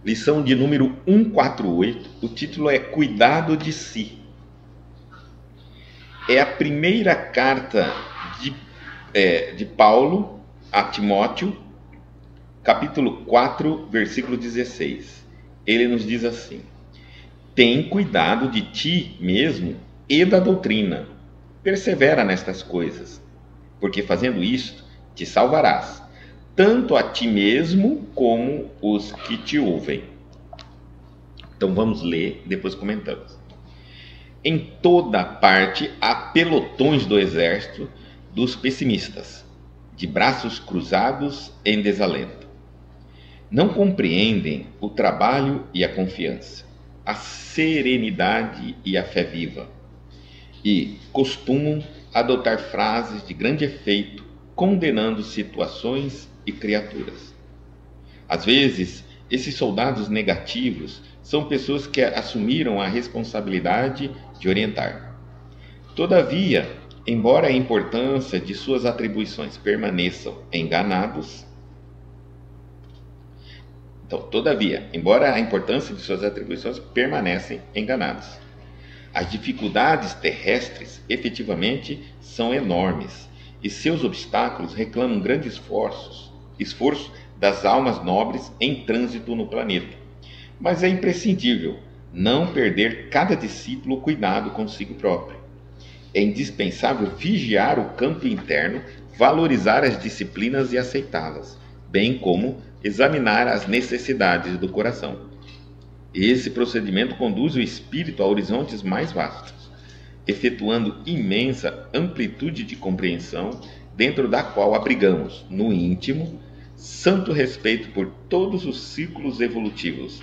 lição de número 148, o título é Cuidado de Si. É a primeira carta de Paulo a Timóteo, capítulo 4, versículo 16. Ele nos diz assim: tem cuidado de ti mesmo e da doutrina. Persevera nestas coisas, porque fazendo isto te salvarás, tanto a ti mesmo como os que te ouvem. Então vamos ler, depois comentamos. Em toda parte há pelotões do exército dos pessimistas, de braços cruzados em desalento. Não compreendem o trabalho e a confiança, a serenidade e a fé viva, e costumam adotar frases de grande efeito, condenando situações e criaturas. Às vezes, esses soldados negativos são pessoas que assumiram a responsabilidade de orientar. Todavia, embora a importância de suas atribuições permaneçam enganados, as dificuldades terrestres efetivamente são enormes e seus obstáculos reclamam grande esforço das almas nobres em trânsito no planeta. Mas é imprescindível não perder cada discípulo o cuidado consigo próprio. É indispensável vigiar o campo interno, valorizar as disciplinas e aceitá-las, bem como examinar as necessidades do coração. Esse procedimento conduz o espírito a horizontes mais vastos, efetuando imensa amplitude de compreensão, dentro da qual abrigamos, no íntimo, santo respeito por todos os círculos evolutivos,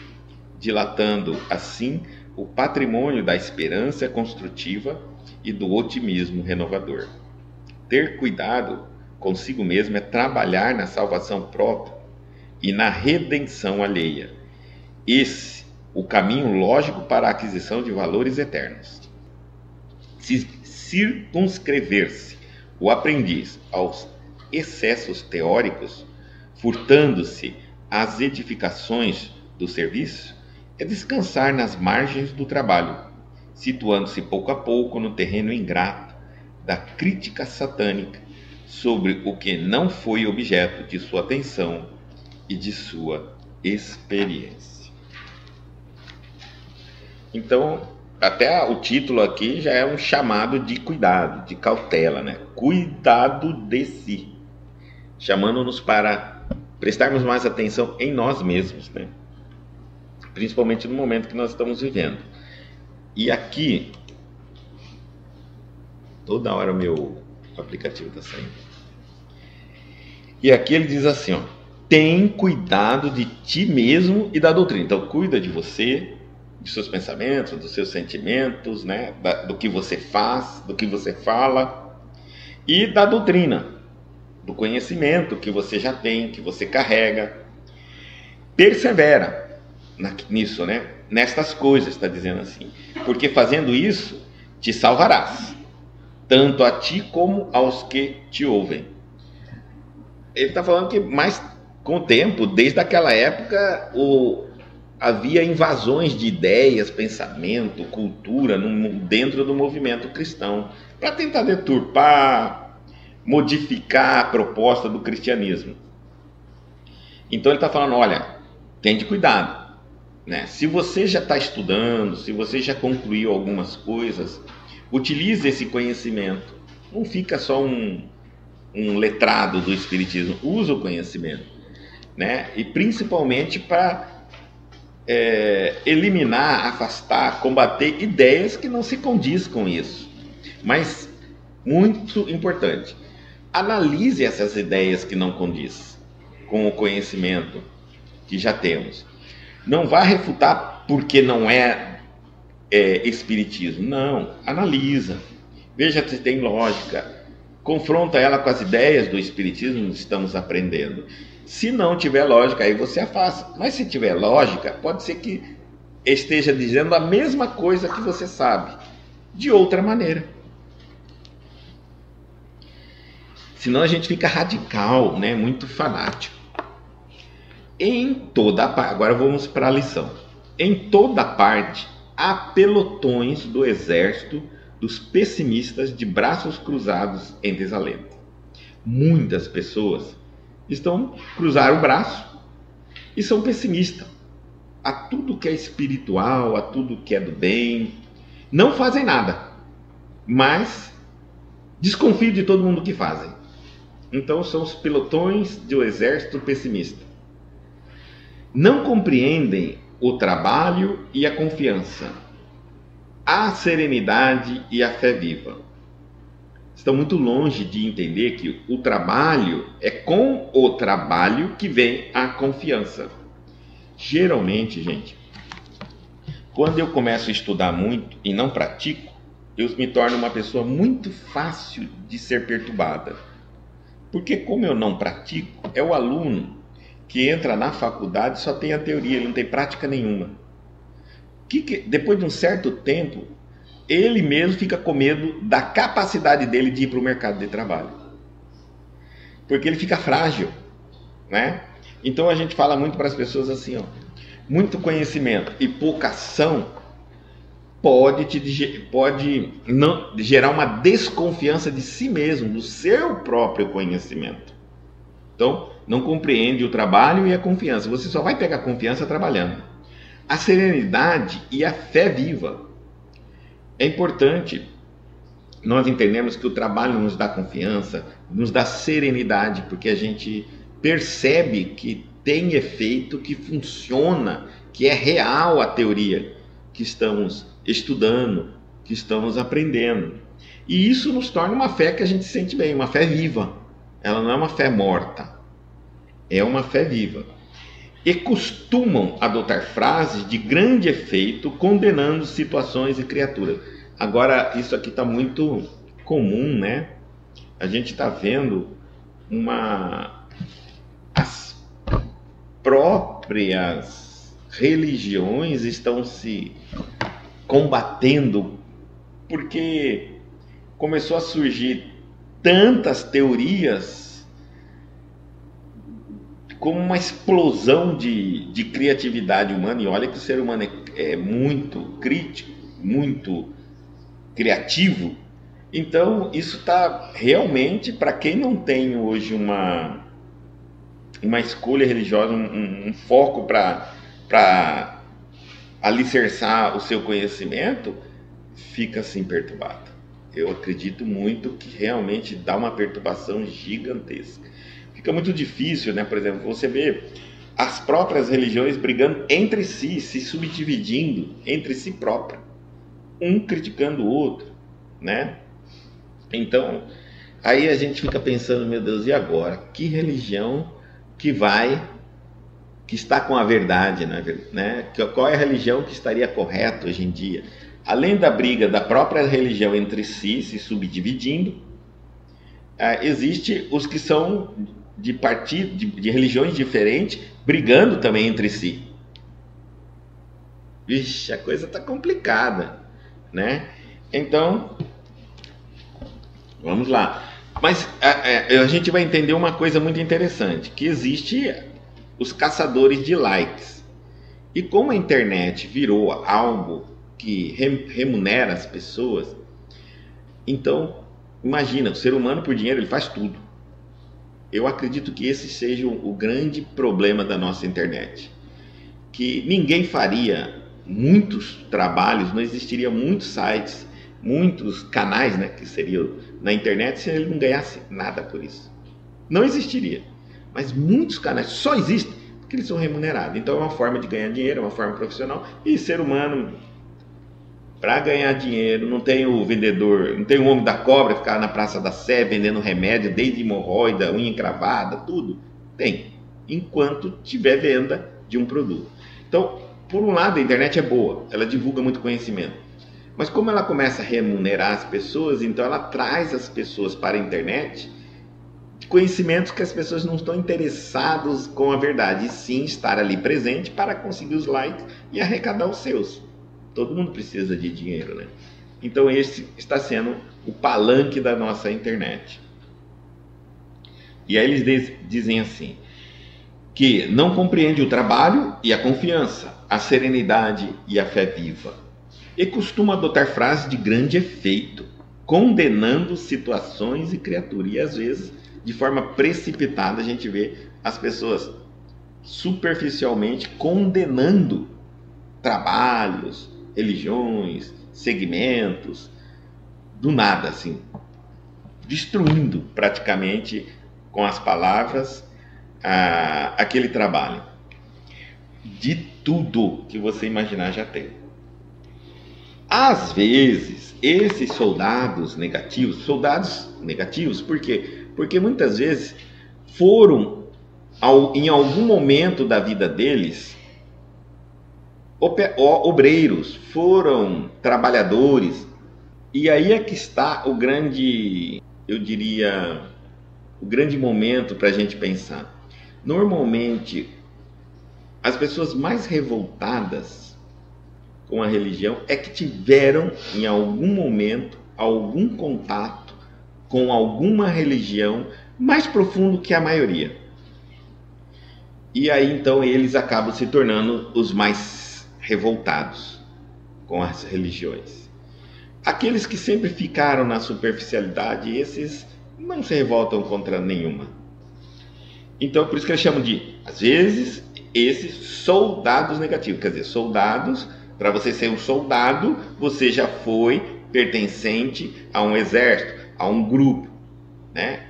dilatando assim o patrimônio da esperança construtiva e do otimismo renovador. Ter cuidado consigo mesmo é trabalhar na salvação própria e na redenção alheia. Esse o caminho lógico para a aquisição de valores eternos. Se circunscrever-se o aprendiz aos excessos teóricos, furtando-se às edificações do serviço, é descansar nas margens do trabalho, situando-se pouco a pouco no terreno ingrato da crítica satânica sobre o que não foi objeto de sua atenção e de sua experiência. Então, até o título aqui já é um chamado de cuidado, de cautela, né? Cuidado de si, chamando-nos para prestarmos mais atenção em nós mesmos, né? Principalmente no momento que nós estamos vivendo. E aqui, toda hora o meu aplicativo está saindo. E aqui ele diz assim, ó: tem cuidado de ti mesmo e da doutrina. Então, cuida de você, dos seus pensamentos, dos seus sentimentos, né? Do que você faz, do que você fala, e da doutrina, do conhecimento que você já tem, que você carrega. Persevera nisso, né? Nestas coisas, está dizendo assim, porque fazendo isso te salvarás, tanto a ti como aos que te ouvem. Ele está falando que mais com o tempo, desde aquela época, havia invasões de ideias, pensamento, cultura dentro do movimento cristão, para tentar deturpar, modificar a proposta do cristianismo. Então ele está falando, olha, tende cuidado, né? Se você já está estudando, se você já concluiu algumas coisas, utilize esse conhecimento. Não fica só um letrado do Espiritismo, usa o conhecimento, né? E principalmente para eliminar, afastar, combater ideias que não se condiz com isso. Mas, muito importante, analise essas ideias que não condiz com o conhecimento que já temos. Não vá refutar porque não é espiritismo. Não, analisa, veja se tem lógica, confronta ela com as ideias do espiritismo que estamos aprendendo. Se não tiver lógica, aí você afasta. Mas se tiver lógica, pode ser que esteja dizendo a mesma coisa que você sabe, de outra maneira. Senão a gente fica radical, né? Muito fanático. Em toda parte, agora vamos para a lição. Em toda parte há pelotões do exército dos pessimistas de braços cruzados em desalento. Muitas pessoas cruzaram o braço e são pessimistas a tudo que é espiritual, a tudo que é do bem. Não fazem nada, mas desconfiam de todo mundo que fazem. Então são os pelotões do exército pessimista. Não compreendem o trabalho e a confiança, a serenidade e a fé viva. Estão muito longe de entender que o trabalho é com o trabalho que vem a confiança. Geralmente, gente, quando eu começo a estudar muito e não pratico, eu me torno uma pessoa muito fácil de ser perturbada. Porque como eu não pratico, é o aluno que entra na faculdade só tem a teoria, ele não tem prática nenhuma. Depois de um certo tempo, ele mesmo fica com medo da capacidade dele de ir para o mercado de trabalho. Porque ele fica frágil, né? Então a gente fala muito para as pessoas assim, ó, muito conhecimento e pouca ação pode gerar uma desconfiança de si mesmo, do seu próprio conhecimento. Então, não compreende o trabalho e a confiança. Você só vai pegar confiança trabalhando. A serenidade e a fé viva. É importante nós entendermos que o trabalho nos dá confiança, nos dá serenidade, porque a gente percebe que tem efeito, que funciona, que é real a teoria que estamos estudando, que estamos aprendendo. E isso nos torna uma fé que a gente sente bem, uma fé viva. Ela não é uma fé morta, é uma fé viva. E costumam adotar frases de grande efeito, condenando situações e criaturas. Agora, isso aqui está muito comum, né? A gente está vendo as próprias religiões estão se combatendo, porque começou a surgir tantas teorias, como uma explosão de criatividade humana. E olha que o ser humano é muito crítico, muito criativo. Então isso está realmente, para quem não tem hoje uma escolha religiosa, um foco para alicerçar o seu conhecimento, fica assim perturbado. Eu acredito muito que realmente dá uma perturbação gigantesca. Fica muito difícil, né? Por exemplo, você vê as próprias religiões brigando entre si, se subdividindo entre si próprias, um criticando o outro, né? Então, aí a gente fica pensando, meu Deus, e agora? Que religião que está com a verdade, né? Qual é a religião que estaria correta hoje em dia? Além da briga da própria religião entre si, se subdividindo, existe os que são de religiões diferentes, brigando também entre si. Vixe, a coisa está complicada, né? Então, vamos lá. Mas a gente vai entender uma coisa muito interessante, que existe os caçadores de likes. E como a internet virou algo que remunera as pessoas, então, imagina, o ser humano por dinheiro ele faz tudo. Eu acredito que esse seja o grande problema da nossa internet. Que ninguém faria muitos trabalhos, não existiria muitos sites, muitos canais, né, que seriam na internet, se ele não ganhasse nada por isso. Não existiria. Mas muitos canais só existem porque eles são remunerados. Então é uma forma de ganhar dinheiro, é uma forma profissional. E ser humano, para ganhar dinheiro, não tem o vendedor, não tem o homem da cobra ficar na Praça da Sé vendendo remédio, desde hemorroida, unha encravada, tudo. Tem, enquanto tiver venda de um produto. Então, por um lado, a internet é boa, ela divulga muito conhecimento. Mas como ela começa a remunerar as pessoas, então ela traz as pessoas para a internet conhecimentos que as pessoas não estão interessadas com a verdade, e sim estar ali presente para conseguir os likes e arrecadar os seus. Todo mundo precisa de dinheiro, né? Então esse está sendo o palanque da nossa internet. E aí eles dizem assim: que não compreende o trabalho e a confiança, a serenidade e a fé viva, e costuma adotar frases de grande efeito, condenando situações e criaturas. E às vezes, de forma precipitada, a gente vê as pessoas superficialmente condenando trabalhos, religiões, segmentos, do nada, assim, destruindo praticamente com as palavras aquele trabalho. De tudo que você imaginar já tem. Às vezes, esses soldados negativos, por quê? Porque muitas vezes foram, em algum momento da vida deles, obreiros, foram trabalhadores. E aí é que está o grande, eu diria, o grande momento para a gente pensar. Normalmente, as pessoas mais revoltadas com a religião é que tiveram, em algum momento, algum contato com alguma religião mais profundo que a maioria. E aí, então, eles acabam se tornando os mais revoltados com as religiões. Aqueles que sempre ficaram na superficialidade, esses não se revoltam contra nenhuma. Então, por isso que eles chamam de, às vezes, esses soldados negativos. Quer dizer, soldados, para você ser um soldado, você já foi pertencente a um exército, a um grupo, né?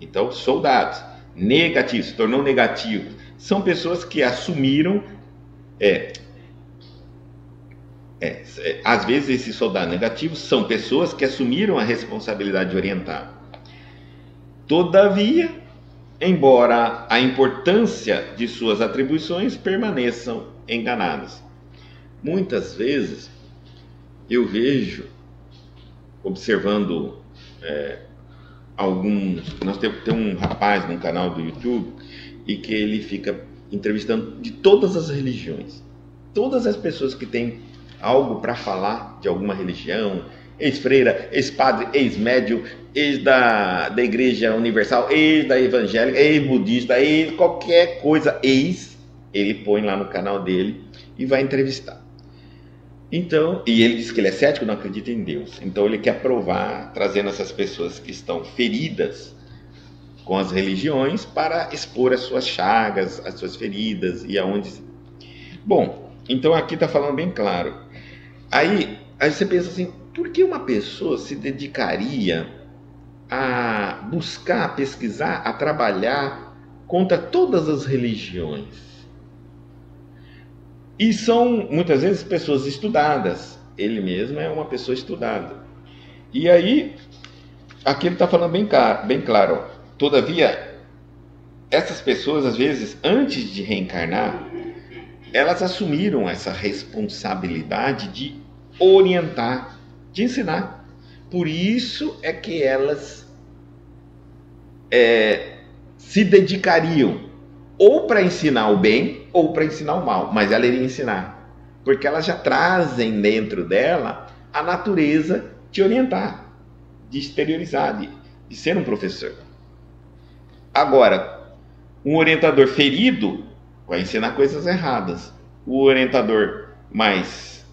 Então, soldados negativos, se tornou negativo. São pessoas que assumiram, às vezes esses soldados negativos são pessoas que assumiram a responsabilidade de orientar. Todavia, embora a importância de suas atribuições, permaneçam enganadas. Muitas vezes eu vejo, observando nós temos um rapaz num canal do YouTube e que ele fica entrevistando de todas as religiões, todas as pessoas que têm algo para falar de alguma religião, ex-freira, ex-padre, ex-médium, ex da Igreja Universal, ex da evangélica, ex-budista, ex qualquer coisa, ele põe lá no canal dele e vai entrevistar. Então, e ele diz que ele é cético, não acredita em Deus. Então ele quer provar, trazendo essas pessoas que estão feridas com as religiões para expor as suas chagas, as suas feridas e aonde. Bom, então aqui está falando bem claro. Aí você pensa assim, por que uma pessoa se dedicaria a buscar, a pesquisar, a trabalhar contra todas as religiões? E são, muitas vezes, pessoas estudadas. Ele mesmo é uma pessoa estudada. E aí, aqui ele está falando bem claro. Ó. Todavia, essas pessoas, às vezes, antes de reencarnar, elas assumiram essa responsabilidade de orientar, de ensinar. Por isso é que elas se dedicariam ou para ensinar o bem ou para ensinar o mal, mas ela iria ensinar, porque elas já trazem dentro dela a natureza de orientar, de exteriorizar, de ser um professor. Agora, um orientador ferido vai ensinar coisas erradas. O orientador mais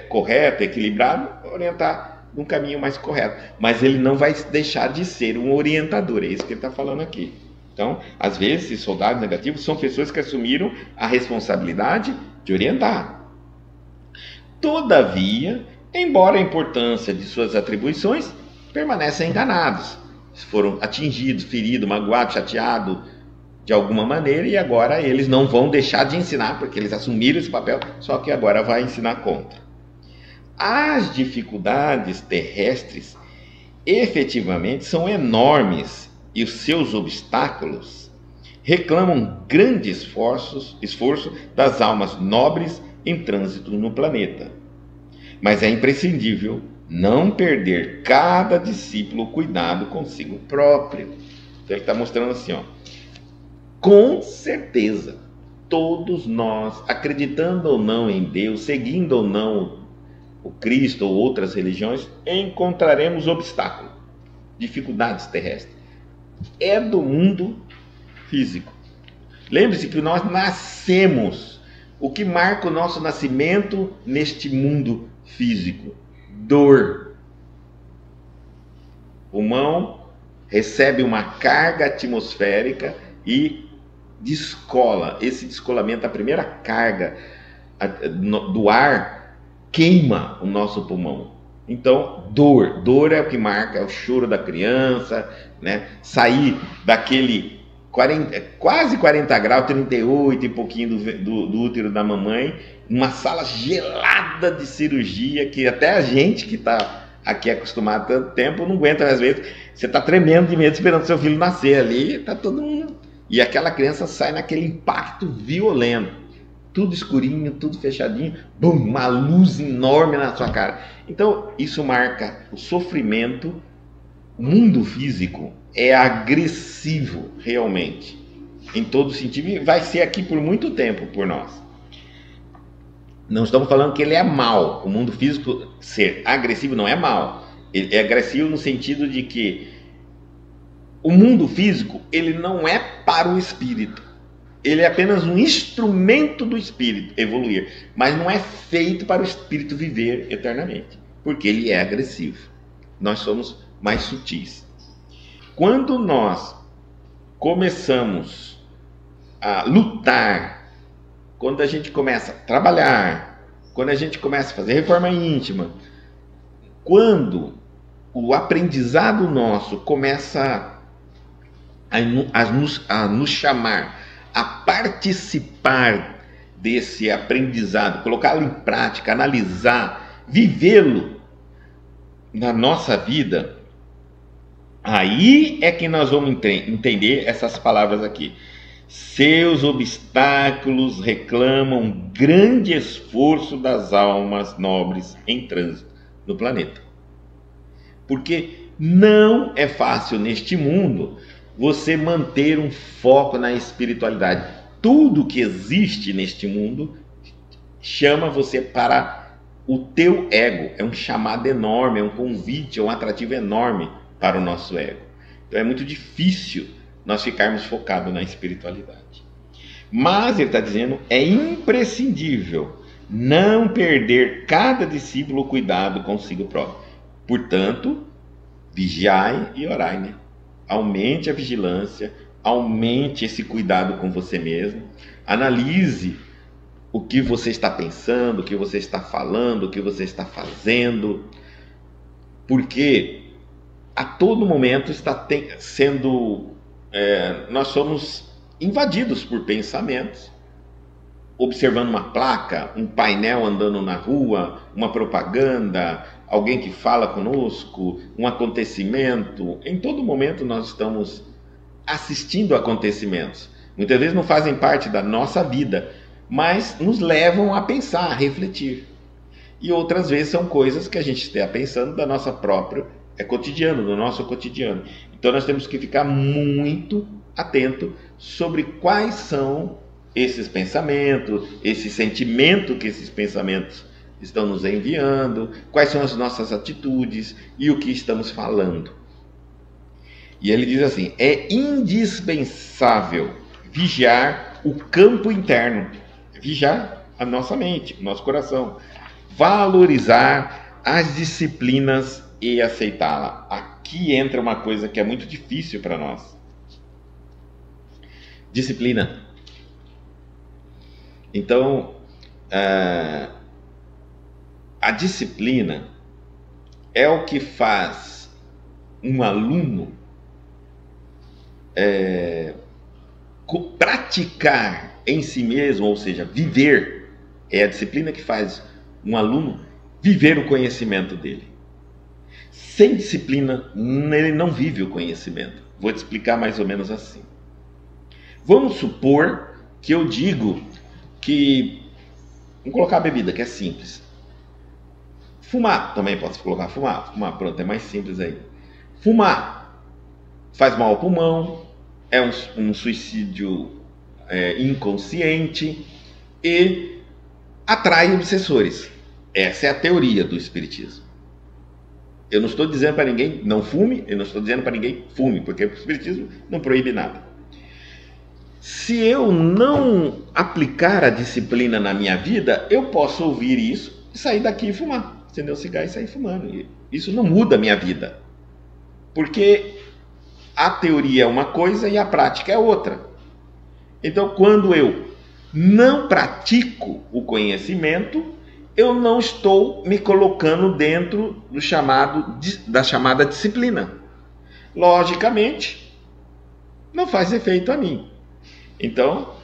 correto, equilibrado, vai orientar num caminho mais correto, mas ele não vai deixar de ser um orientador, é isso que ele está falando aqui. Então, às vezes, esses soldados negativos são pessoas que assumiram a responsabilidade de orientar. Todavia, embora a importância de suas atribuições, permanecem enganados. Foram atingidos, feridos, magoados, chateados de alguma maneira e agora eles não vão deixar de ensinar, porque eles assumiram esse papel, só que agora vai ensinar contra. As dificuldades terrestres efetivamente são enormes e os seus obstáculos reclamam grande esforço das almas nobres em trânsito no planeta. Mas é imprescindível não perder cada discípulo o cuidado consigo próprio. Então ele está mostrando assim, ó, com certeza, todos nós, acreditando ou não em Deus, seguindo ou não o Cristo ou outras religiões, encontraremos obstáculos, dificuldades terrestres. É do mundo físico. Lembre-se que nós nascemos. O que marca o nosso nascimento neste mundo físico? Dor. O pulmão recebe uma carga atmosférica e descola. Esse descolamento, a primeira carga do ar, queima o nosso pulmão. Então, dor. Dor é o que marca, é o choro da criança, né? Sair daquele quase 40 graus, 38 e pouquinho do útero da mamãe, uma sala gelada de cirurgia, que até a gente que está aqui acostumado há tanto tempo não aguenta. Às vezes você está tremendo de medo esperando seu filho nascer ali, está todo mundo... E aquela criança sai naquele impacto violento, tudo escurinho, tudo fechadinho, bum, uma luz enorme na sua cara. Então isso marca o sofrimento. O mundo físico é agressivo realmente, em todo sentido, e vai ser aqui por muito tempo por nós. Não estamos falando que ele é mau. O mundo físico ser agressivo não é mau. Ele é agressivo no sentido de que o mundo físico, ele não é para o espírito. Ele é apenas um instrumento do espírito evoluir, mas não é feito para o espírito viver eternamente, porque ele é agressivo. Nós somos mais sutis. Quando nós começamos a lutar, quando a gente começa a trabalhar, quando a gente começa a fazer reforma íntima, quando o aprendizado nosso começa a nos chamar a participar desse aprendizado, colocá-lo em prática, analisar, vivê-lo na nossa vida, aí é que nós vamos entender essas palavras aqui. Seus obstáculos reclamam grande esforço das almas nobres em trânsito no planeta. Porque não é fácil neste mundo você manter um foco na espiritualidade. Tudo que existe neste mundo chama você para o teu ego. É um chamado enorme, é um convite, é um atrativo enorme para o nosso ego. Então é muito difícil nós ficarmos focados na espiritualidade. Mas ele está dizendo, é imprescindível não perder cada discípulo o cuidado consigo próprio. Portanto, vigiai e orai, né? Aumente a vigilância, aumente esse cuidado com você mesmo, analise o que você está pensando, o que você está falando, o que você está fazendo, porque a todo momento está sendo... nós somos invadidos por pensamentos, observando uma placa, um painel andando na rua, uma propaganda, alguém que fala conosco, um acontecimento. Em todo momento nós estamos assistindo a acontecimentos. Muitas vezes não fazem parte da nossa vida, mas nos levam a pensar, a refletir. E outras vezes são coisas que a gente está pensando da nossa própria cotidiano, do nosso cotidiano. Então nós temos que ficar muito atento sobre quais são esses pensamentos, esse sentimento que esses pensamentos estão nos enviando, quais são as nossas atitudes e o que estamos falando. E ele diz assim, é indispensável vigiar o campo interno, vigiar a nossa mente, o nosso coração, valorizar as disciplinas e aceitá-la. Aqui entra uma coisa que é muito difícil para nós. Disciplina. Então, a disciplina é o que faz um aluno praticar em si mesmo, ou seja, viver. É a disciplina que faz um aluno viver o conhecimento dele. Sem disciplina, ele não vive o conhecimento. Vou te explicar mais ou menos assim. Vamos supor que eu digo que... Vamos colocar a bebida, que é simples. Fumar, também posso colocar fumar, pronto, é mais simples aí. Fumar faz mal ao pulmão, é um suicídio inconsciente e atrai obsessores. Essa é a teoria do espiritismo. Eu não estou dizendo para ninguém não fume, eu não estou dizendo para ninguém fume, porque o espiritismo não proíbe nada. Se eu não aplicar a disciplina na minha vida, eu posso ouvir isso e sair daqui e fumar. Acender o cigarro e sair fumando. Isso não muda a minha vida. Porque a teoria é uma coisa e a prática é outra. Então, quando eu não pratico o conhecimento, eu não estou me colocando dentro da chamada disciplina. Logicamente, não faz efeito a mim. Então,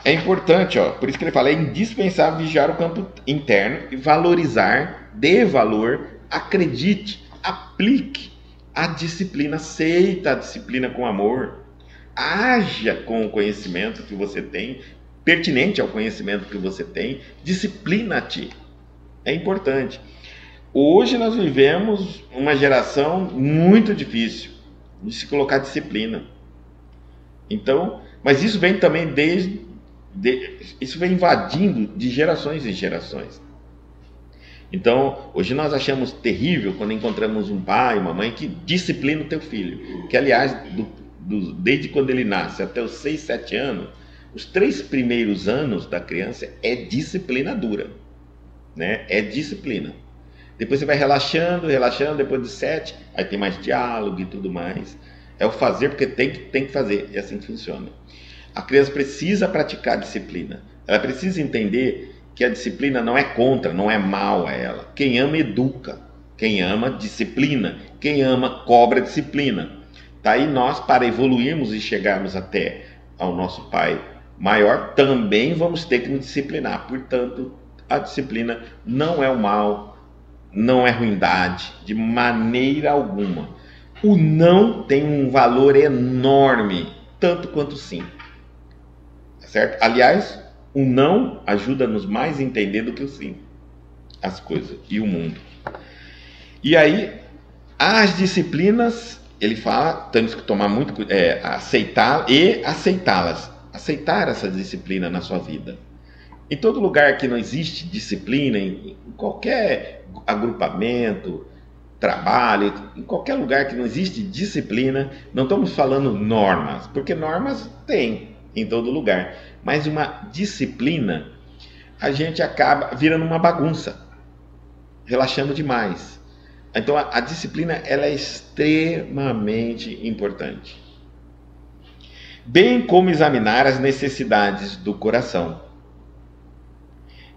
é importante, por isso que ele fala, é indispensável vigiar o campo interno e valorizar, dê valor, acredite, aplique a disciplina, aceita a disciplina com amor, haja com o conhecimento que você tem, pertinente ao conhecimento que você tem, disciplina-te. É importante. Hoje nós vivemos uma geração muito difícil de se colocar disciplina. Então, mas isso vem também isso vem invadindo de gerações em gerações. Então, hoje nós achamos terrível quando encontramos um pai, uma mãe que disciplina o teu filho. Que, aliás, desde quando ele nasce até os 6, 7 anos, os 3 primeiros anos da criança é disciplina dura. Né? É disciplina. Depois você vai relaxando, depois dos 7, aí tem mais diálogo e tudo mais. É o fazer porque tem que fazer, e assim que funciona. A criança precisa praticar a disciplina. Ela precisa entender que a disciplina não é contra, não é mal a ela. Quem ama, educa. Quem ama, disciplina. Quem ama, cobra disciplina. Daí nós, para evoluirmos e chegarmos até ao nosso Pai maior, também vamos ter que nos disciplinar. Portanto, a disciplina não é o mal, não é ruindade, de maneira alguma. O não tem um valor enorme, tanto quanto o sim. Certo? Aliás, o não ajuda-nos mais a entender do que o sim, as coisas e o mundo. E aí, as disciplinas, ele fala, temos que tomar muito cuidado, aceitar e aceitá-las. Aceitar essa disciplina na sua vida. Em todo lugar que não existe disciplina, em qualquer agrupamento, trabalho, em qualquer lugar que não existe disciplina, não estamos falando normas, porque normas tem em todo lugar, mas uma disciplina, a gente acaba virando uma bagunça, relaxando demais. Então a disciplina, ela é extremamente importante. Bem como examinar as necessidades do coração.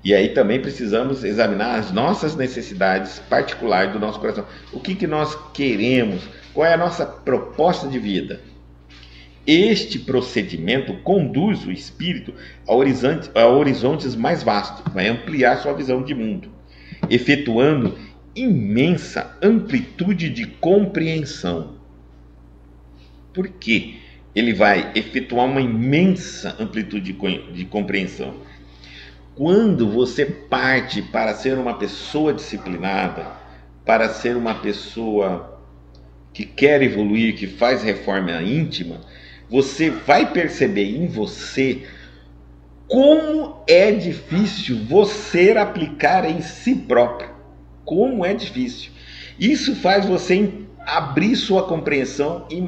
E aí também precisamos examinar as nossas necessidades particulares do nosso coração. O que nós queremos? Qual é a nossa proposta de vida? Este procedimento conduz o espírito a horizontes mais vastos, vai ampliar sua visão de mundo, efetuando imensa amplitude de compreensão. Por quê? Ele vai efetuar uma imensa amplitude de compreensão. Quando você parte para ser uma pessoa disciplinada, para ser uma pessoa que quer evoluir, que faz reforma íntima, você vai perceber em você como é difícil você aplicar em si próprio. Como é difícil. Isso faz você abrir sua compreensão e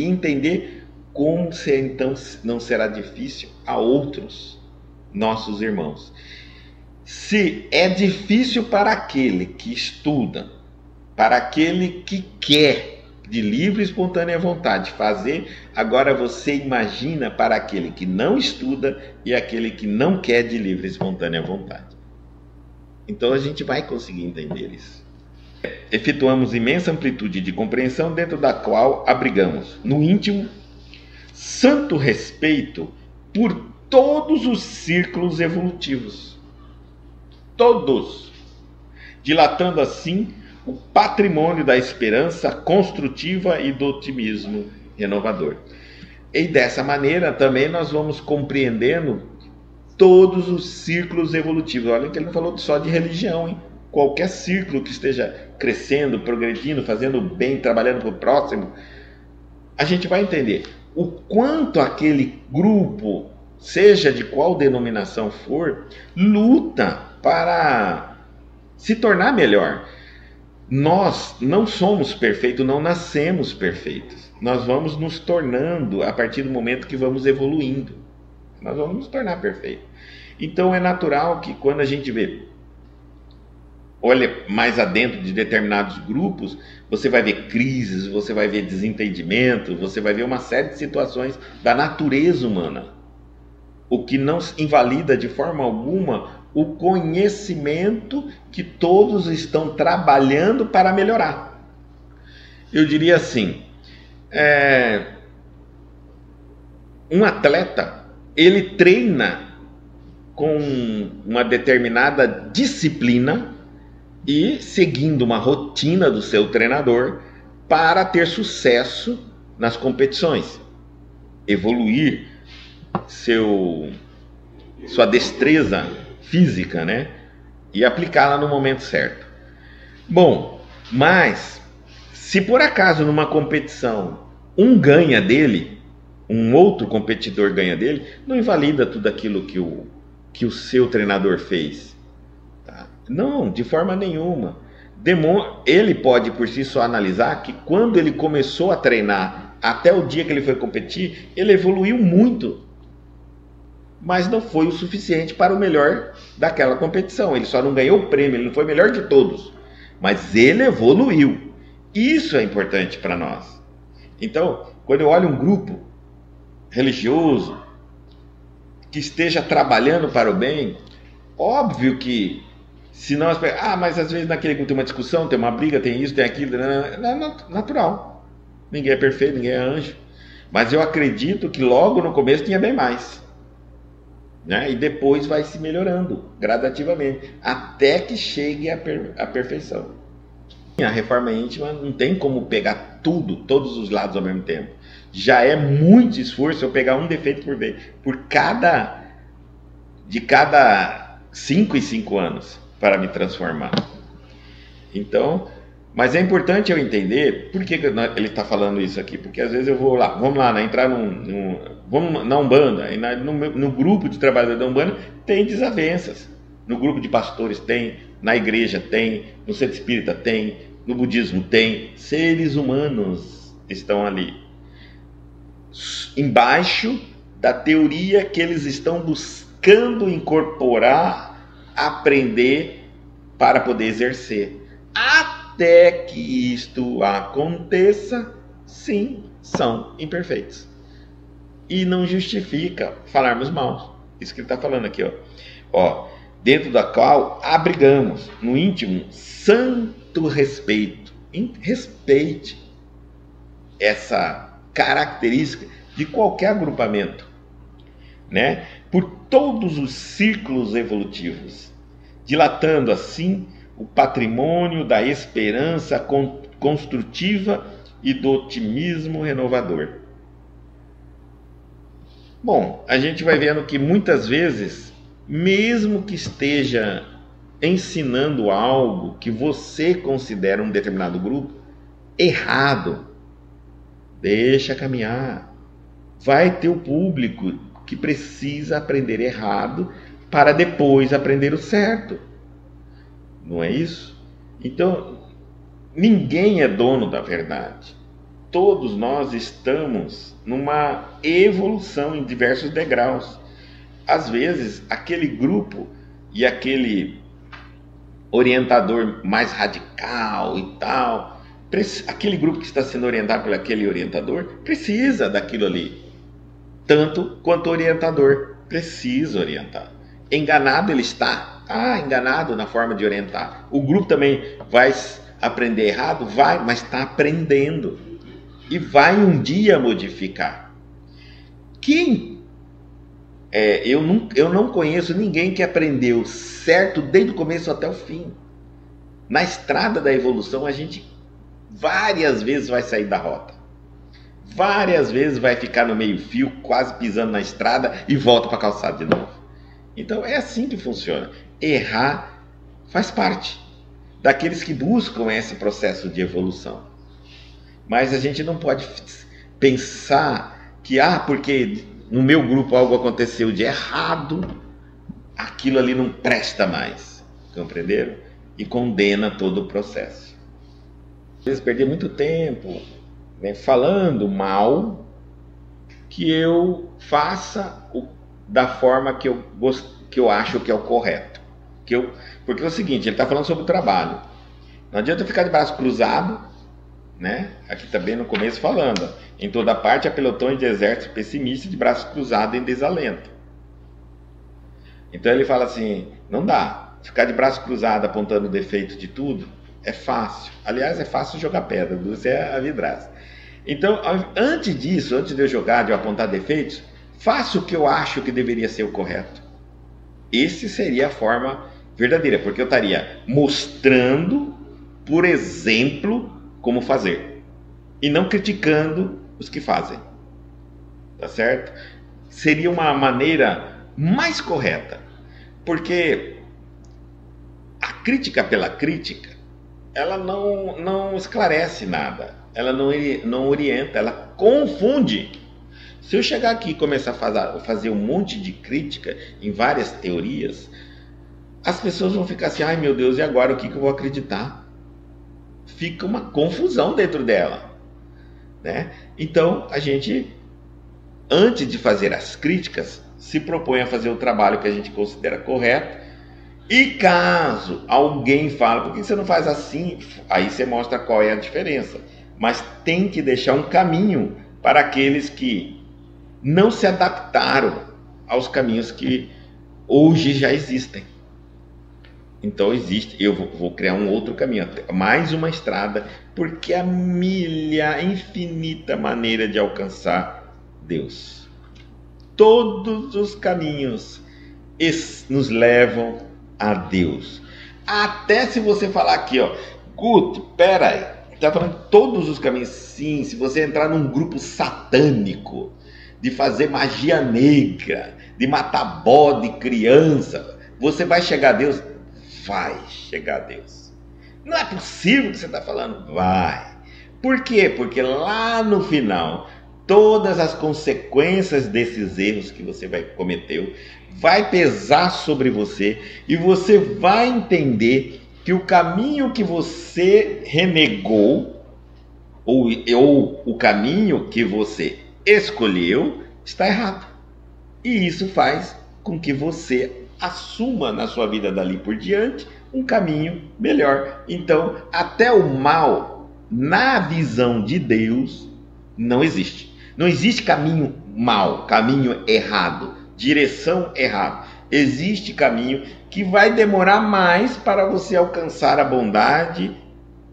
entender como então não será difícil a outros nossos irmãos. Se é difícil para aquele que estuda, para aquele que quer de livre e espontânea vontade fazer, agora você imagina para aquele que não estuda e aquele que não quer de livre e espontânea vontade. Então a gente vai conseguir entender isso. Efetuamos imensa amplitude de compreensão dentro da qual abrigamos, no íntimo, santo respeito por todos os círculos evolutivos. Todos. Dilatando assim o patrimônio da esperança construtiva e do otimismo renovador. E dessa maneira também nós vamos compreendendo todos os círculos evolutivos. Olha que ele não falou só de religião, hein? Qualquer círculo que esteja crescendo, progredindo, fazendo bem, trabalhando para o próximo, a gente vai entender o quanto aquele grupo, seja de qual denominação for, luta para se tornar melhor. Nós não somos perfeitos, não nascemos perfeitos. Nós vamos nos tornando a partir do momento que vamos evoluindo. Nós vamos nos tornar perfeitos. Então é natural que quando a gente olha mais adentro de determinados grupos, você vai ver crises, você vai ver desentendimento, você vai ver uma série de situações da natureza humana. O que não invalida de forma alguma o conhecimento que todos estão trabalhando para melhorar. Eu diria assim, um atleta, ele treina com uma determinada disciplina e seguindo uma rotina do seu treinador para ter sucesso nas competições, evoluir sua destreza física, né? E aplicá-la no momento certo. Bom, mas se por acaso numa competição um ganha dele, um outro competidor ganha dele, não invalida tudo aquilo que o seu treinador fez. Tá? Não, de forma nenhuma. Ele pode por si só analisar que quando ele começou a treinar até o dia que ele foi competir, ele evoluiu muito. Mas não foi o suficiente para o melhor daquela competição. Ele só não ganhou o prêmio, ele não foi o melhor de todos. Mas ele evoluiu. Isso é importante para nós. Então, quando eu olho um grupo religioso que esteja trabalhando para o bem, óbvio que se nós... mas às vezes naquele grupo tem uma discussão, tem uma briga, tem isso, tem aquilo, é natural. Ninguém é perfeito, ninguém é anjo. Mas eu acredito que logo no começo tinha bem mais. Né? E depois vai se melhorando gradativamente, até que chegue à perfeição. A reforma íntima não tem como pegar todos os lados ao mesmo tempo. Já é muito esforço eu pegar um defeito por vez, de cada 5 em 5 anos para me transformar. Então, mas é importante eu entender por que ele está falando isso aqui, porque às vezes eu vou lá, vamos lá, né, entrar vamos na Umbanda, e no grupo de trabalhadores da Umbanda tem desavenças, no grupo de pastores tem, na igreja tem, no centro espírita tem, no budismo tem, seres humanos estão ali, embaixo da teoria que eles estão buscando incorporar, aprender para poder exercer. Até que isto aconteça, sim, são imperfeitos. E não justifica falarmos mal. Isso que ele está falando aqui, ó. Dentro da qual abrigamos no íntimo santo respeito. Respeite essa característica de qualquer agrupamento, né? Por todos os círculos evolutivos, dilatando assim o patrimônio da esperança construtiva e do otimismo renovador. Bom, a gente vai vendo que muitas vezes, mesmo que esteja ensinando algo que você considera um determinado grupo errado, deixa caminhar. Vai ter o público que precisa aprender errado para depois aprender o certo. Não é isso? Então, ninguém é dono da verdade. Todos nós estamos numa evolução em diversos degraus. Às vezes, aquele grupo e aquele orientador mais radical e tal, aquele grupo que está sendo orientado por aquele orientador, precisa daquilo ali. Tanto quanto o orientador precisa orientar. Enganado ele está? Enganado na forma de orientar. O grupo também vai aprender errado? Vai, mas está aprendendo. E vai um dia modificar. Eu não conheço ninguém que aprendeu certo desde o começo até o fim. Na estrada da evolução, a gente várias vezes vai sair da rota. Várias vezes vai ficar no meio-fio, quase pisando na estrada e volta para a calçada de novo. Então é assim que funciona. Errar faz parte daqueles que buscam esse processo de evolução. Mas a gente não pode pensar que, porque no meu grupo algo aconteceu de errado, aquilo ali não presta mais. Compreenderam? E condena todo o processo. Às vezes perder muito tempo, né, falando mal, que eu faça da forma que eu acho que é o correto. Porque é o seguinte, ele está falando sobre o trabalho. Não adianta ficar de braço cruzado, né? Aqui também no começo falando, em toda parte há pelotões de exército pessimista de braços cruzados em desalento. Então ele fala assim, não dá, ficar de braço cruzado apontando o defeito de tudo é fácil. Aliás, é fácil jogar pedra, Dulce é a vidraça. Então, antes disso, antes de eu jogar, de eu apontar defeitos, faça o que eu acho que deveria ser o correto. Esse seria a forma verdadeira, porque eu estaria mostrando, por exemplo, como fazer, e não criticando os que fazem. Tá certo? Seria uma maneira mais correta, porque a crítica pela crítica, ela não esclarece nada, ela não orienta, ela confunde. Se eu chegar aqui e começar a fazer um monte de crítica em várias teorias, as pessoas vão ficar assim, ai meu Deus, e agora o que eu vou acreditar? Fica uma confusão dentro dela, né? Então a gente, antes de fazer as críticas, se propõe a fazer o trabalho que a gente considera correto. E caso alguém fale, por que você não faz assim? Aí você mostra qual é a diferença. Mas tem que deixar um caminho para aqueles que não se adaptaram aos caminhos que hoje já existem. Então eu vou criar um outro caminho, mais uma estrada, porque a milha, a infinita maneira de alcançar Deus. Todos os caminhos nos levam a Deus. Até se você falar aqui, ó, Guto, pera aí, tá falando todos os caminhos. Sim, se você entrar num grupo satânico, de fazer magia negra, de matar bode, criança, você vai chegar a Deus? Vai chegar a Deus. Não é possível que você está falando? Vai. Por quê? Porque lá no final, todas as consequências desses erros que você cometeu vai pesar sobre você e você vai entender que o caminho que você renegou ou o caminho que você escolheu está errado. E isso faz com que você assuma na sua vida dali por diante um caminho melhor. Então, até o mal, na visão de Deus, não existe. Não existe caminho mal, caminho errado, direção errada. Existe caminho que vai demorar mais para você alcançar a bondade,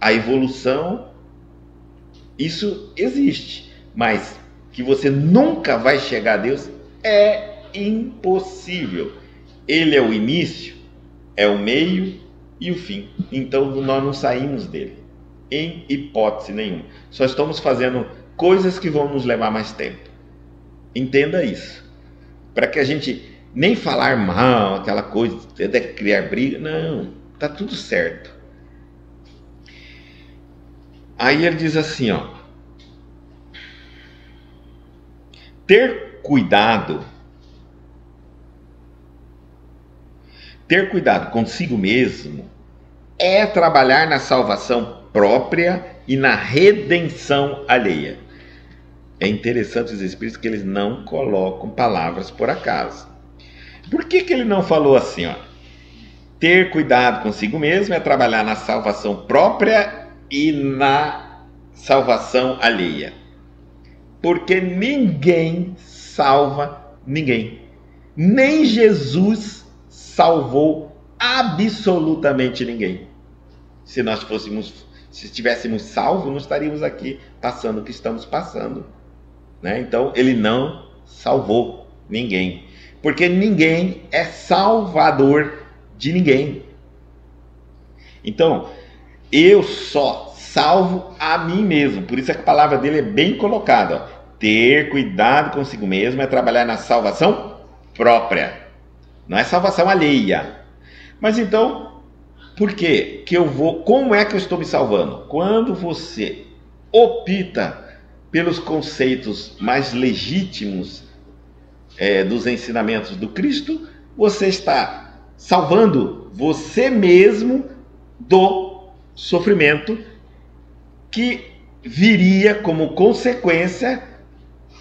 a evolução. Isso existe, mas que você nunca vai chegar a Deus é impossível. Ele é o início, é o meio e o fim. Então nós não saímos dele, em hipótese nenhuma. Só estamos fazendo coisas que vão nos levar mais tempo. Entenda isso. Para que a gente nem falar mal, aquela coisa de criar briga. Não, tá tudo certo. Aí ele diz assim, ó. Ter cuidado consigo mesmo é trabalhar na salvação própria e na redenção alheia. É interessante os espíritos que eles não colocam palavras por acaso. Por que ele não falou assim, ó? Ter cuidado consigo mesmo é trabalhar na salvação própria e na salvação alheia. Porque ninguém salva ninguém. Nem Jesus salvou absolutamente ninguém. Se estivéssemos salvos, não estaríamos aqui passando o que estamos passando, né? Então, ele não salvou ninguém. Porque ninguém é salvador de ninguém. Então, eu só salvo a mim mesmo. Por isso é que a palavra dele é bem colocada, ó. Ter cuidado consigo mesmo é trabalhar na salvação própria. Não é salvação alheia. Mas então, por quê? Como é que eu estou me salvando? Quando você opta pelos conceitos mais legítimos dos ensinamentos do Cristo, você está salvando você mesmo do sofrimento que viria como consequência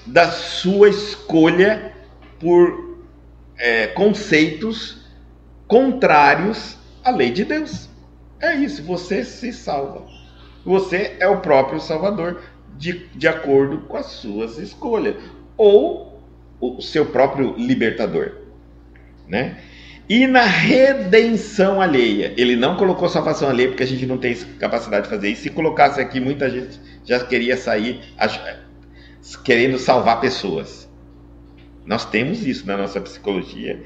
da sua escolha por conceitos contrários à lei de Deus. É isso, você se salva. Você é o próprio Salvador, de acordo com as suas escolhas, ou o seu próprio libertador, né? E na redenção alheia, ele não colocou salvação alheia, porque a gente não tem capacidade de fazer isso. Se colocasse aqui, muita gente já queria sair querendo salvar pessoas. Nós temos isso na nossa psicologia,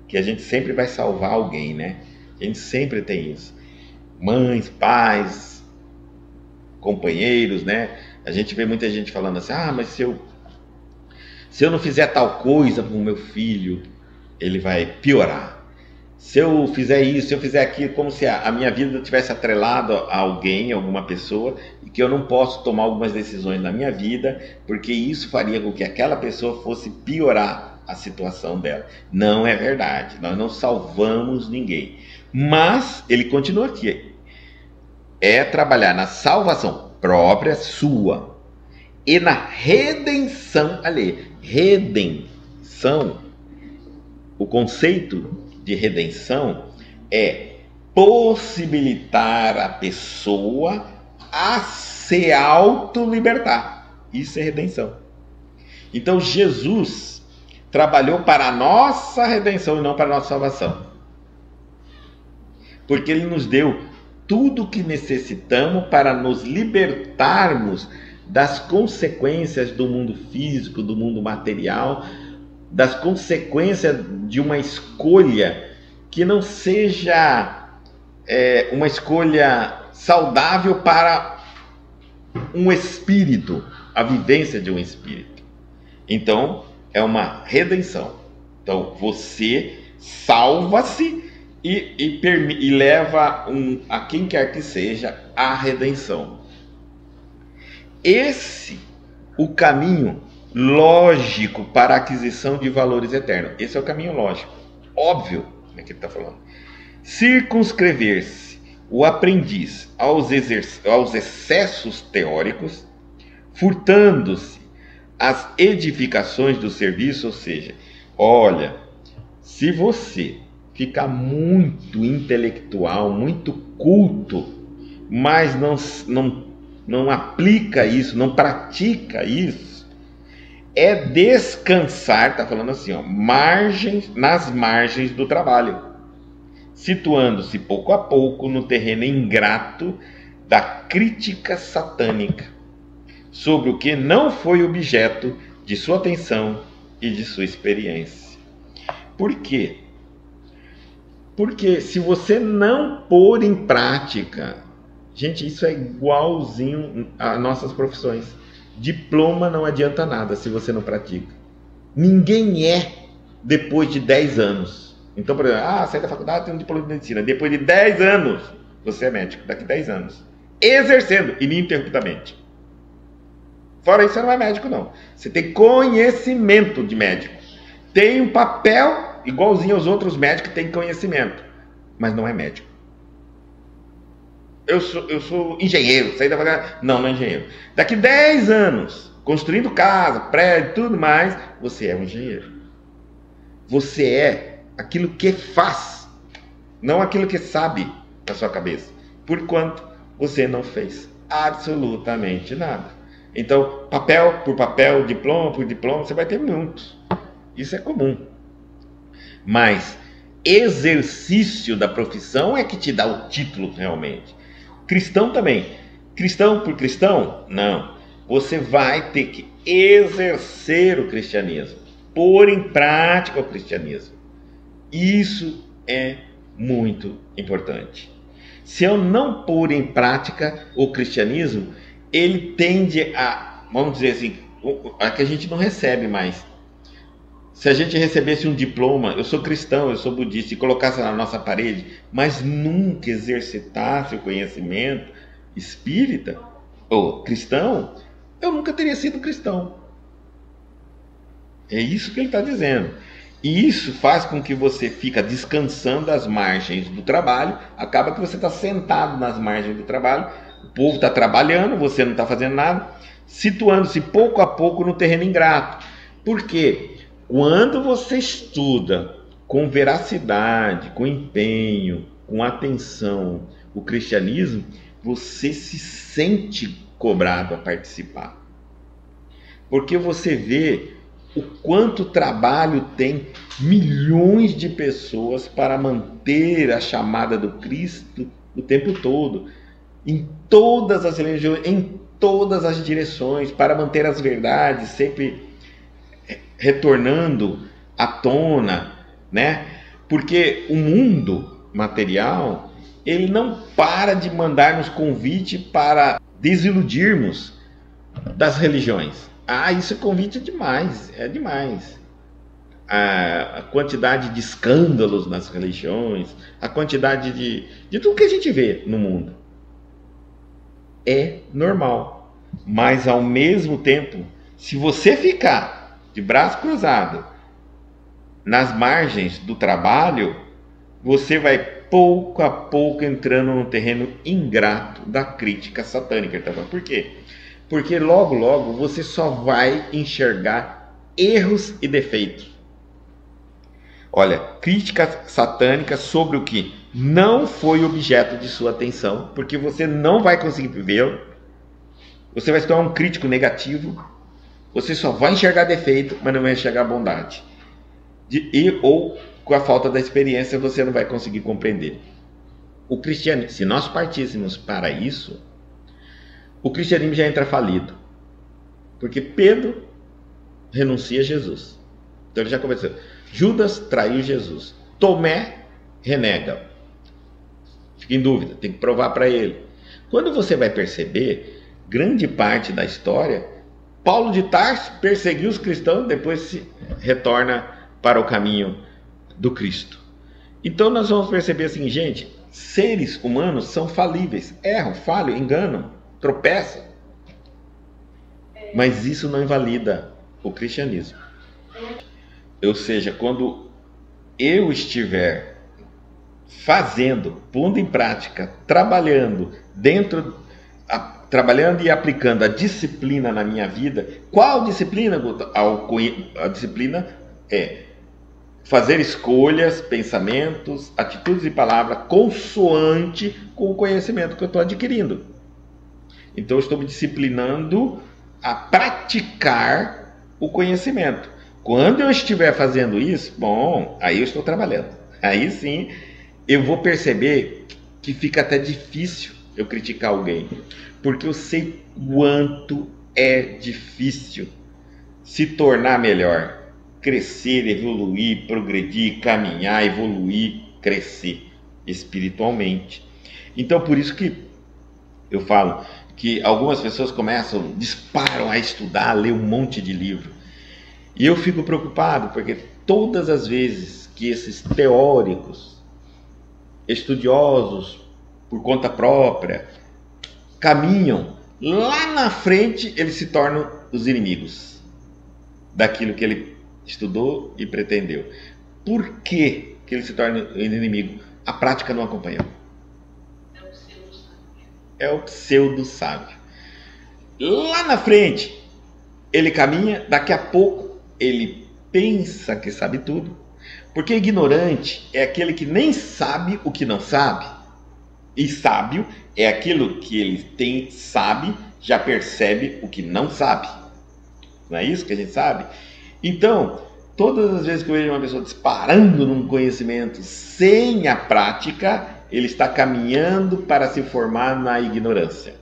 que a gente sempre vai salvar alguém, né? A gente sempre tem isso. Mães, pais, companheiros, né? A gente vê muita gente falando assim, mas se eu não fizer tal coisa para o meu filho, ele vai piorar. Se eu fizer isso, se eu fizer aquilo, como se a minha vida tivesse atrelada a alguém, a alguma pessoa, e que eu não posso tomar algumas decisões na minha vida, porque isso faria com que aquela pessoa fosse piorar a situação dela. Não é verdade, nós não salvamos ninguém. Mas ele continua aqui, é trabalhar na salvação própria sua e na redenção alheia. Redenção, o conceito de redenção é possibilitar a pessoa a se auto-libertar. Isso é redenção. Então Jesus trabalhou para a nossa redenção e não para a nossa salvação. Porque ele nos deu tudo o que necessitamos para nos libertarmos das consequências do mundo físico, do mundo material, das consequências de uma escolha que não seja uma escolha saudável para um espírito, a vivência de um espírito. Então, é uma redenção. Então, você salva-se e leva a quem quer que seja a redenção. Esse o caminho lógico para a aquisição de valores eternos. Esse é o caminho lógico, óbvio, que ele está falando. Circunscrever-se o aprendiz aos excessos teóricos, furtando-se às edificações do serviço, ou seja, olha, se você ficar muito intelectual, muito culto, mas não aplica isso, não pratica isso, é descansar, está falando assim, nas margens do trabalho, situando-se pouco a pouco no terreno ingrato da crítica satânica, sobre o que não foi objeto de sua atenção e de sua experiência. Por quê? Porque se você não pôr em prática, gente, isso é igualzinho às nossas profissões. Diploma não adianta nada se você não pratica. Ninguém depois de 10 anos. Então, por exemplo, sai da faculdade, tem um diploma de medicina. Depois de 10 anos, você é médico. Daqui 10 anos. Exercendo ininterruptamente. Fora isso, você não é médico, não. Você tem conhecimento de médico. Tem um papel igualzinho aos outros médicos que têm conhecimento. Mas não é médico. Eu sou engenheiro, saí da faculdade. Não é engenheiro. Daqui 10 anos, construindo casa, prédio, tudo mais, você é um engenheiro. Você é aquilo que faz, não aquilo que sabe na sua cabeça. Por enquanto, você não fez absolutamente nada. Então, papel por papel, diploma por diploma, você vai ter muitos. Isso é comum. Mas exercício da profissão é que te dá o título realmente. Cristão também. Cristão por cristão? Não. Você vai ter que exercer o cristianismo, pôr em prática o cristianismo. Isso é muito importante. Se eu não pôr em prática o cristianismo, ele tende a, vamos dizer assim, a que a gente não recebe mais. Se a gente recebesse um diploma, eu sou cristão, eu sou budista, e colocasse na nossa parede, mas nunca exercitasse o conhecimento espírita ou cristão, eu nunca teria sido cristão. É isso que ele está dizendo. E isso faz com que você fica descansando às margens do trabalho, acaba que você está sentado nas margens do trabalho, O povo está trabalhando, você não está fazendo nada, situando-se pouco a pouco no terreno ingrato. Por quê? Quando você estuda com veracidade, com empenho, com atenção o cristianismo, você se sente cobrado a participar. Porque você vê o quanto trabalho tem milhões de pessoas para manter a chamada do Cristo o tempo todo, em todas as religiões, em todas as direções, para manter as verdades sempre retornando à tona, né? Porque o mundo material, ele não para de mandar-nos convite para desiludirmos das religiões. Isso é convite demais, é demais. A quantidade de escândalos nas religiões, a quantidade de tudo que a gente vê no mundo é normal. Mas ao mesmo tempo, se você ficar de braço cruzado nas margens do trabalho, você vai pouco a pouco entrando no terreno ingrato da crítica satânica. Por quê? Porque logo, logo você só vai enxergar erros e defeitos. Olha, crítica satânica sobre o que não foi objeto de sua atenção, porque você não vai conseguir vê-lo. Você vai se tornar um crítico negativo. Você só vai enxergar defeito, mas não vai enxergar bondade. Ou com a falta da experiência você não vai conseguir compreender. O cristianismo, se nós partíssemos para isso, o cristianismo já entra falido. Porque Pedro renuncia a Jesus. Então ele já começou. Judas traiu Jesus. Tomé renega. Fica em dúvida, tem que provar para ele. Quando você vai perceber, grande parte da história, Paulo de Tarso perseguiu os cristãos, depois se retorna para o caminho do Cristo. Então nós vamos perceber assim, gente, seres humanos são falíveis, erram, falham, enganam, tropeçam. Mas isso não invalida o cristianismo. Ou seja, quando eu estiver fazendo, pondo em prática, trabalhando e aplicando a disciplina na minha vida, qual disciplina, Guto? A disciplina é fazer escolhas, pensamentos, atitudes e palavras consoante com o conhecimento que eu estou adquirindo. Então eu estou me disciplinando a praticar o conhecimento. Quando eu estiver fazendo isso, bom, aí eu estou trabalhando. Aí sim eu vou perceber que fica até difícil eu criticar alguém, porque eu sei quanto é difícil se tornar melhor, crescer, evoluir, progredir, caminhar, evoluir, crescer espiritualmente. Então por isso que eu falo que algumas pessoas disparam a estudar, a ler um monte de livro. E eu fico preocupado, porque todas as vezes que esses teóricos, estudiosos por conta própria, caminham, lá na frente eles se tornam os inimigos daquilo que ele estudou e pretendeu. Por que ele se torna inimigo? A prática não acompanhou. É o pseudo-sábio. Lá na frente ele caminha, daqui a pouco ele pensa que sabe tudo, porque ignorante é aquele que nem sabe o que não sabe, e sábio é aquilo que ele sabe, já percebe o que não sabe. Não é isso que a gente sabe? Então, todas as vezes que eu vejo uma pessoa disparando num conhecimento sem a prática, ele está caminhando para se formar na ignorância.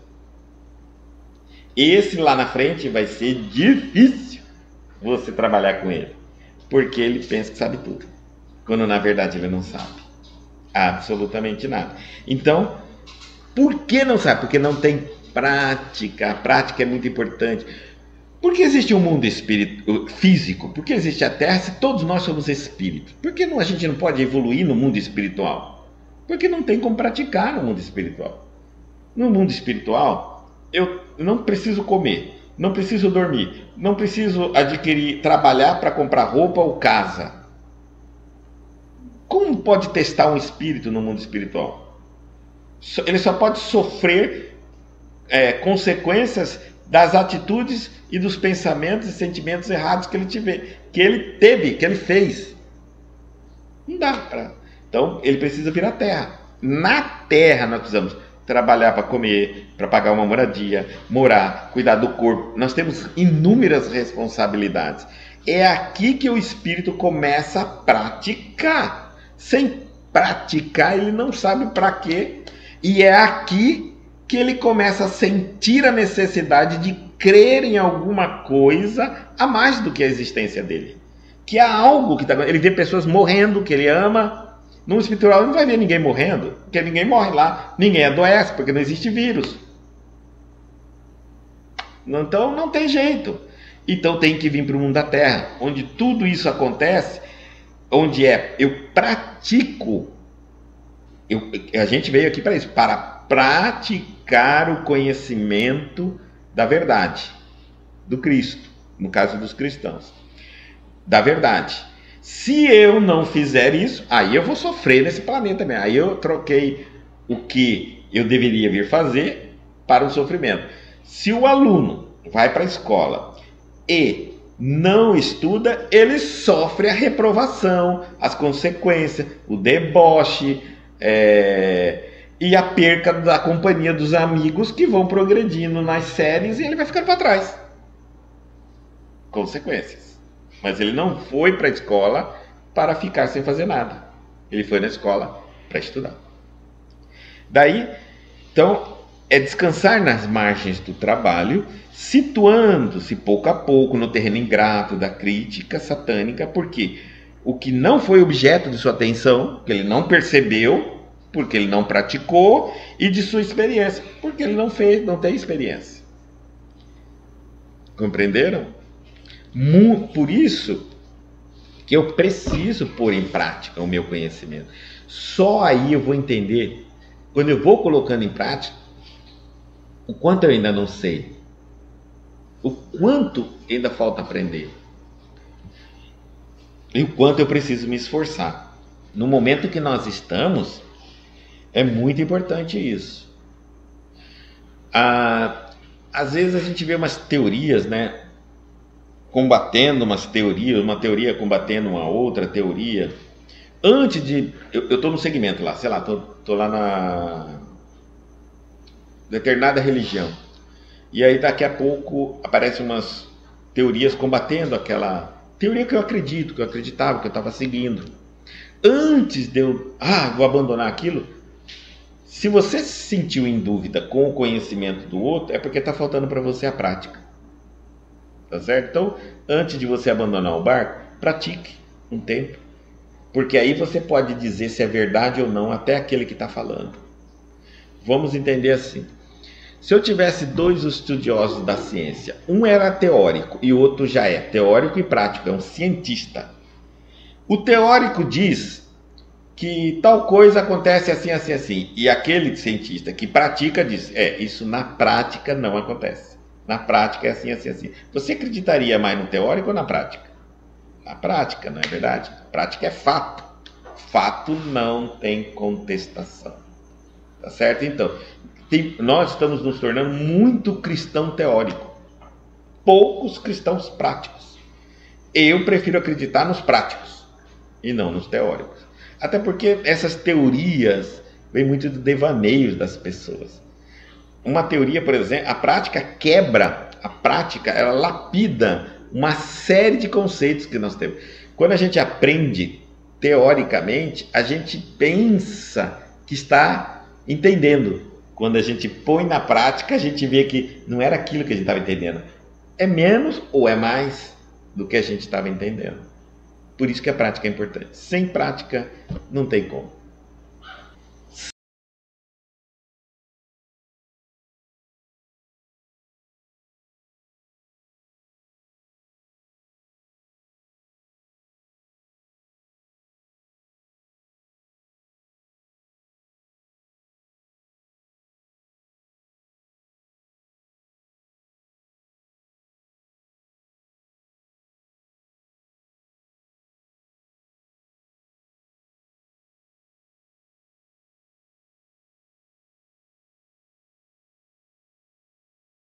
Esse lá na frente vai ser difícil você trabalhar com ele, porque ele pensa que sabe tudo, quando na verdade ele não sabe absolutamente nada. Então, por que não sabe? Porque não tem prática. A prática é muito importante. Por que existe um mundo físico? Por que existe a Terra se todos nós somos espíritos? Por que a gente não pode evoluir no mundo espiritual? Porque não tem como praticar no mundo espiritual. No mundo espiritual, eu não preciso comer, não preciso dormir, não preciso trabalhar para comprar roupa ou casa. Como pode testar um espírito no mundo espiritual? Ele só pode sofrer consequências das atitudes e dos pensamentos e sentimentos errados que ele teve, que ele fez. Não dá para. Então, ele precisa vir à terra. Na terra nós precisamos trabalhar para comer, para pagar uma moradia, morar, cuidar do corpo. Nós temos inúmeras responsabilidades. É aqui que o espírito começa a praticar. Sem praticar, ele não sabe para quê. E é aqui que ele começa a sentir a necessidade de crer em alguma coisa a mais do que a existência dele. Que há algo que ele vê pessoas morrendo, que ele ama. No espiritual ele não vai ver ninguém morrendo, porque ninguém morre lá, ninguém adoece, porque não existe vírus. Então não tem jeito. Então tem que vir para o mundo da terra, onde tudo isso acontece, onde eu pratico. A gente veio aqui para isso, para praticar o conhecimento da verdade, do Cristo, no caso dos cristãos, da verdade. Se eu não fizer isso, aí eu vou sofrer nesse planeta mesmo. Aí eu troquei o que eu deveria vir fazer para o sofrimento. Se o aluno vai para a escola e não estuda, ele sofre a reprovação, as consequências, o deboche e a perca da companhia dos amigos que vão progredindo nas séries e ele vai ficando para trás. Consequências. Mas ele não foi para a escola para ficar sem fazer nada. Ele foi na escola para estudar. Daí, então, é descansar nas margens do trabalho, situando-se pouco a pouco no terreno ingrato da crítica satânica, porque o que não foi objeto de sua atenção, que ele não percebeu, porque ele não praticou, e de sua experiência, porque ele não fez, não tem experiência. Compreenderam? Por isso que eu preciso pôr em prática o meu conhecimento. Só aí eu vou entender, quando eu vou colocando em prática, o quanto eu ainda não sei, o quanto ainda falta aprender, e o quanto eu preciso me esforçar. No momento que nós estamos, é muito importante isso. Às vezes a gente vê umas teorias, né? Combatendo umas teorias, uma teoria combatendo uma outra teoria. Antes de... Eu estou no segmento lá, sei lá, estou lá na determinada religião. E aí daqui a pouco aparecem umas teorias combatendo aquela teoria que eu acredito, que eu acreditava, que eu estava seguindo. Antes de eu... vou abandonar aquilo. Se você se sentiu em dúvida com o conhecimento do outro, é porque está faltando para você a prática. Tá certo? Então, antes de você abandonar o barco, pratique um tempo. Porque aí você pode dizer se é verdade ou não até aquele que está falando. Vamos entender assim. Se eu tivesse dois estudiosos da ciência, um era teórico e o outro já é teórico e prático, é um cientista. O teórico diz que tal coisa acontece assim, assim, assim. E aquele cientista que pratica diz, isso na prática não acontece. Na prática é assim, assim, assim. Você acreditaria mais no teórico ou na prática? Na prática, não é verdade? Prática é fato. Fato não tem contestação. Tá certo? Então, nós estamos nos tornando muito cristão teórico. Poucos cristãos práticos. Eu prefiro acreditar nos práticos e não nos teóricos. Até porque essas teorias vêm muito do devaneio das pessoas. Uma teoria, por exemplo, a prática quebra, ela lapida uma série de conceitos que nós temos. Quando a gente aprende teoricamente, a gente pensa que está entendendo. Quando a gente põe na prática, a gente vê que não era aquilo que a gente estava entendendo. É menos ou é mais do que a gente estava entendendo. Por isso que a prática é importante. Sem prática, não tem como.